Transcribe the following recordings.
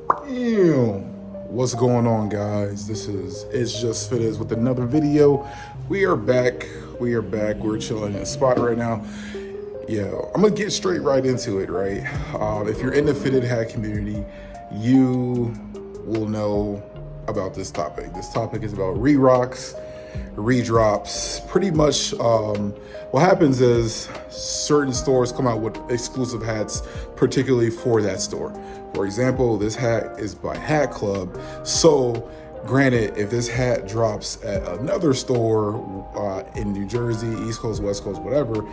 Ew. What's going on, guys? This is It's Just Fitteds with another video. We are back. We're chilling in a spot right now. Yeah, I'm gonna get straight right into it, right? If you're in the fitted hat community, you will know about this topic. This topic is about Rerocks, redrops. Pretty much what happens is certain stores come out with exclusive hats particularly for that store. For example, this hat is by Hat Club. So granted, if this hat drops at another store in New Jersey, East Coast, West Coast, whatever,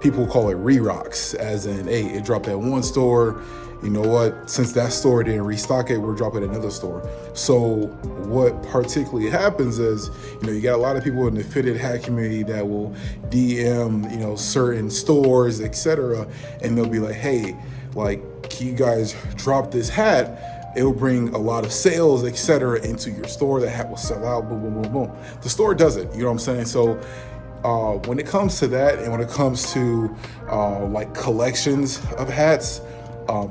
people call it Rerocks, as in, hey, it dropped at one store. You know what? Since that store didn't restock it, we're dropping at another store. So what particularly happens is, you got a lot of people in the fitted hat community that will DM, certain stores, etc., and they'll be like, hey, like, can you guys drop this hat? It'll bring a lot of sales, etc., into your store. That hat will sell out. Boom, boom, boom, boom. The store does it. You know what I'm saying? So when it comes to that, and when it comes to like collections of hats,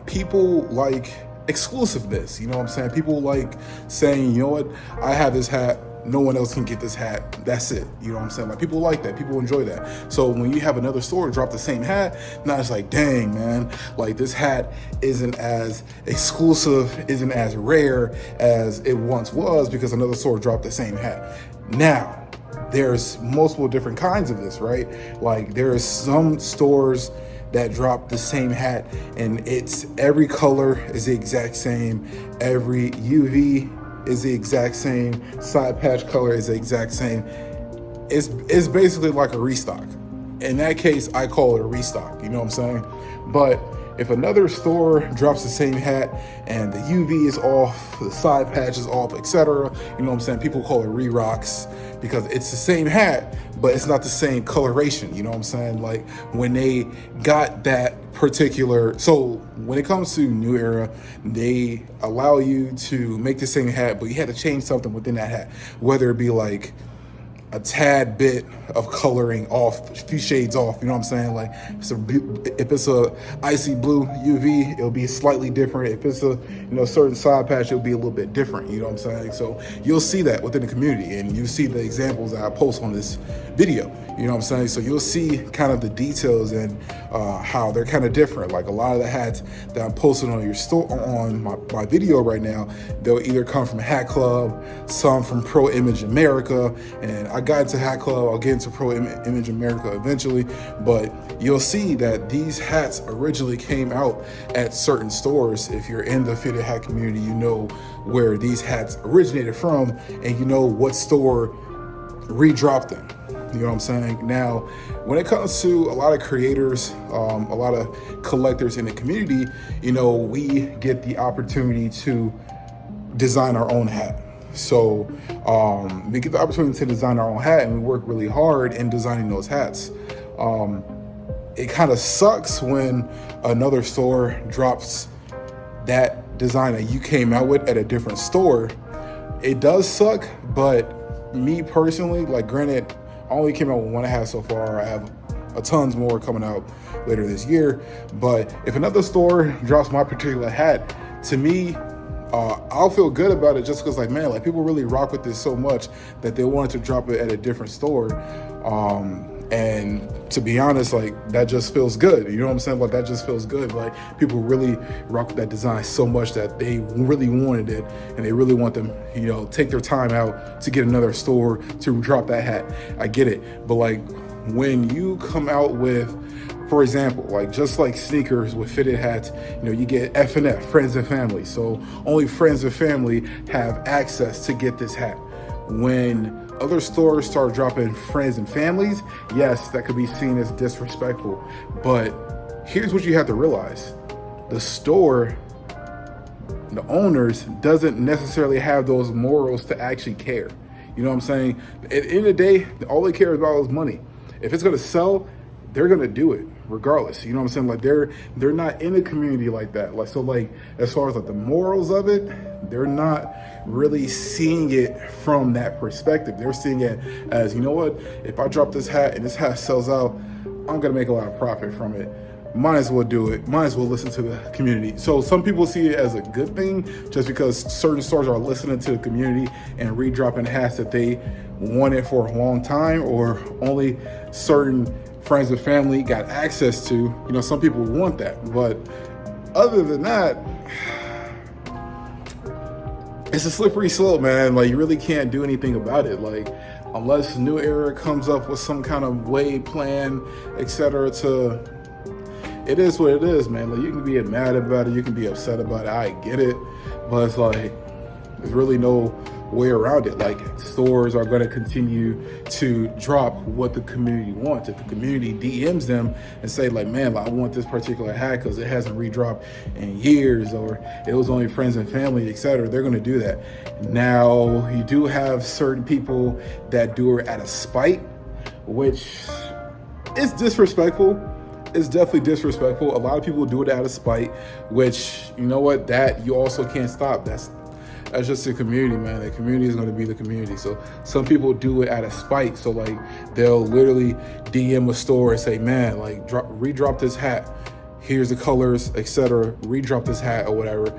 people like exclusiveness. You know what I'm saying? People like saying, you know what, I have this hat, no one else can get this hat, that's it. You know what I'm saying? Like, people like that, people enjoy that. So when you have another store drop the same hat, now it's like, dang, man, like, this hat isn't as exclusive, isn't as rare as it once was because another store dropped the same hat. Now, there's multiple different kinds of this, right? Like, there are some stores that drop the same hat and it's every color is the exact same, every UV is the exact same, side patch color is the exact same. It's basically like a restock. In that case, I call it a restock, you know what I'm saying? But if another store drops the same hat and the UV is off, the side patch is off, etc., you know what I'm saying? People call it Rerocks because it's the same hat, but it's not the same coloration, you know what I'm saying? Like, when they got that particular, so when it comes to New Era, they allow you to make the same hat, but you had to change something within that hat, whether it be like a tad bit of coloring off, a few shades off, you know what I'm saying? Like, if it's a icy blue UV, it'll be slightly different. If it's a certain side patch, it'll be a little bit different, you know what I'm saying? So you'll see that within the community, and you see the examples that I post on this video, you know what I'm saying? So you'll see kind of the details and how they're kind of different. Like, a lot of the hats that I'm posting on your store, on my video right now, they'll either come from Hat Club, some from Pro Image America, and I got into Hat Club, I'll get into Pro Image America eventually, but you'll see that these hats originally came out at certain stores. If you're in the fitted hat community, you know where these hats originated from, and you know what store redropped them. You know what I'm saying? Now, when it comes to a lot of creators, a lot of collectors in the community, we get the opportunity to design our own hat. So we get the opportunity to design our own hat, and we work really hard in designing those hats. It kind of sucks when another store drops that design that you came out with at a different store. It does suck, but me personally, like, granted, I only came out with one hat so far. I have a tons more coming out later this year. But if another store drops my particular hat, to me, I'll feel good about it, just because, like, man, like, people really rock with this so much that they wanted to drop it at a different store. And to be honest, like, that just feels good. You know what I'm saying? Like, that just feels good. Like, people really rock with that design so much that they really wanted it, and they really want them, take their time out to get another store to drop that hat. I get it. But, like, when you come out with, for example, like, just like sneakers with fitted hats, you get F&F, friends and family. So only friends and family have access to get this hat. When other stores start dropping friends and families, yes, that could be seen as disrespectful. But here's what you have to realize. The store, the owners, doesn't necessarily have those morals to actually care. You know what I'm saying? At the end of the day, all they care about is money. If it's going to sell, they're going to do it regardless. You know what I'm saying? Like, they're not in a community like that. Like, so, like, as far as, like, the morals of it, they're not really seeing it from that perspective. They're seeing it as, you know what, if I drop this hat and this hat sells out, I'm going to make a lot of profit from it. might as well do it. Might as well listen to the community. So some people see it as a good thing just because certain stores are listening to the community and redropping hats that they wanted for a long time, or only certain friends and family got access to. You know, some people want that, but other than that, it's a slippery slope, man. Like, you really can't do anything about it. Like, unless New Era comes up with some kind of way, plan, etc. to, it is what it is, man. Like, you can be mad about it, you can be upset about it, I get it, but it's like, there's really no way around it. Like, stores are going to continue to drop what the community wants. If the community DMs them and say like, man, I want this particular hat because it hasn't redropped in years, or it was only friends and family, etc., they're going to do that. Now, you do have certain people that do it out of spite, which is disrespectful. It's definitely disrespectful. A lot of people do it out of spite, which, you know what, that you also can't stop. That's just the community, man. The community is going to be the community. So some people do it out of spite. So like, they'll literally DM a store and say, man, like, redrop this hat. Here's the colors, etc. Redrop this hat or whatever.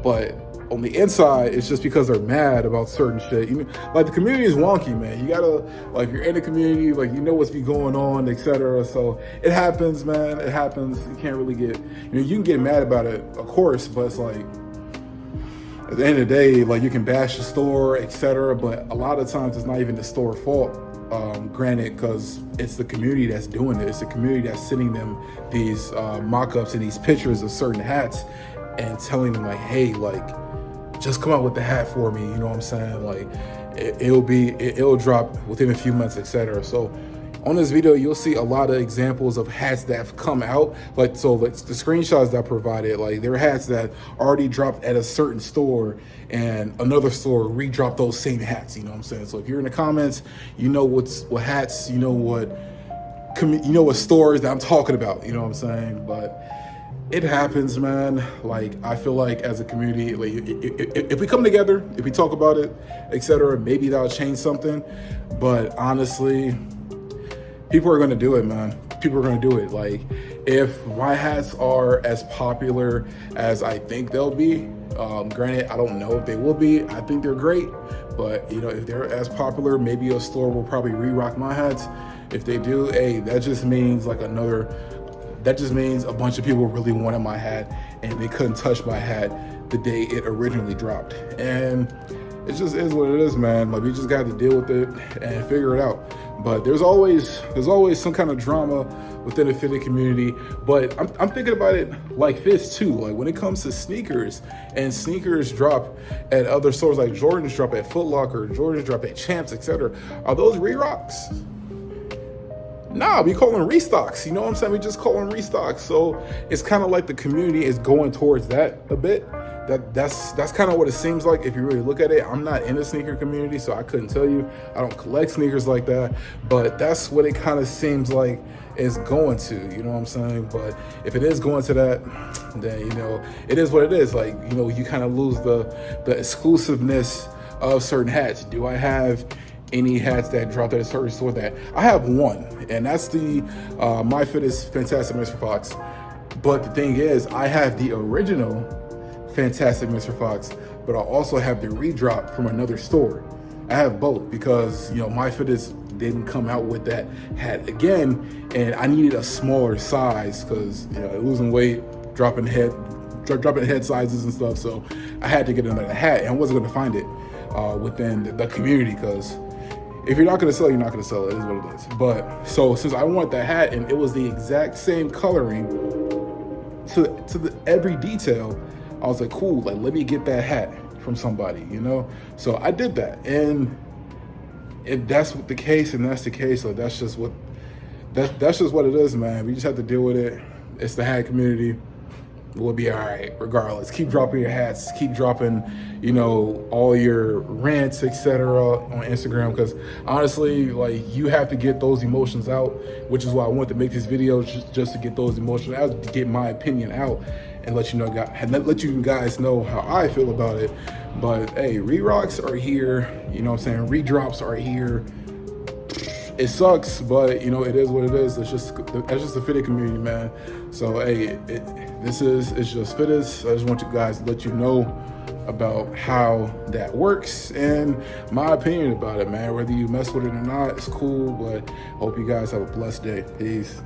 But on the inside, it's just because they're mad about certain shit. You know, like, the community is wonky, man. You gotta, like, you're in the community, like, you know what's be going on, etc. So it happens, man. It happens. You can't really get, you know, you can get mad about it, of course, but it's like, at the end of the day, like, you can bash the store, etc., but a lot of times it's not even the store fault. Granted, because it's the community that's doing it. It's the community that's sending them these mock-ups and these pictures of certain hats and telling them like, hey, like, just come out with the hat for me. You know what I'm saying? Like, it'll drop within a few months, etc. So on this video, you'll see a lot of examples of hats that have come out. Like, so like the screenshots that I provided, like, there are hats that already dropped at a certain store and another store redropped those same hats. You know what I'm saying? So if you're in the comments, you know what hats, you know what stores that I'm talking about. You know what I'm saying? But it happens, man. Like, I feel like as a community, like, if we come together, if we talk about it, etc., maybe that'll change something. But honestly, people are going to do it, man. People are going to do it. Like, if my hats are as popular as I think they'll be, granted, I don't know if they will be. I think they're great, but, you know, if they're as popular, maybe a store will probably re-rock my hats. If they do, hey, that just means like that just means a bunch of people really wanted my hat and they couldn't touch my hat the day it originally dropped. And it just is what it is, man. Like, we just got to deal with it and figure it out. But there's always some kind of drama within the fitted community. But I'm thinking about it like this too. Like, when it comes to sneakers, and sneakers drop at other stores, like Jordans drop at Foot Locker, Jordans drop at Champs, etc. Are those Rerocks? Nah, we call them restocks. You know what I'm saying? We just call them restocks. So it's kind of like the community is going towards that a bit. That's kind of what it seems like if you really look at it. I'm not in the sneaker community, so I couldn't tell you. I don't collect sneakers like that, but that's what it kind of seems like it's going to, you know what I'm saying? But if it is going to that, then, you know, it is what it is. Like, you know, you kind of lose the exclusiveness of certain hats. Do I have any hats that dropped at a certain store? That I have one, and that's the myfitteds Fantastic Mr. Fox. But the thing is, I have the original Fantastic Mr. Fox, but I also have the redrop from another store. I have both because, you know, myfitteds didn't come out with that hat again, and I needed a smaller size because, you know, losing weight, dropping head sizes and stuff. So I had to get another hat, and I wasn't going to find it within the community, because if you're not going to sell, you're not going to sell. It is what it is. But so since I want that hat and it was the exact same coloring to every detail, I was like, cool, like, let me get that hat from somebody, you know? So I did that. And if that's the case, and that's the case, like, that's just what it is, man. We just have to deal with it. It's the hat community. We'll be all right regardless. Keep dropping your hats, keep dropping, you know, all your rants, etc. on Instagram, because honestly, like, you have to get those emotions out, which is why I wanted to make this video, just to get those emotions out, to get my opinion out, and let you guys know how I feel about it. But hey, Rerocks are here, you know what I'm saying? Redrops are here. it sucks, but you know, it is what it is. That's just the fitted community, man. So hey, it's just fitteds. I just want you guys to let you know about how that works and my opinion about it, man. Whether you mess with it or not, it's cool, but hope you guys have a blessed day. Peace.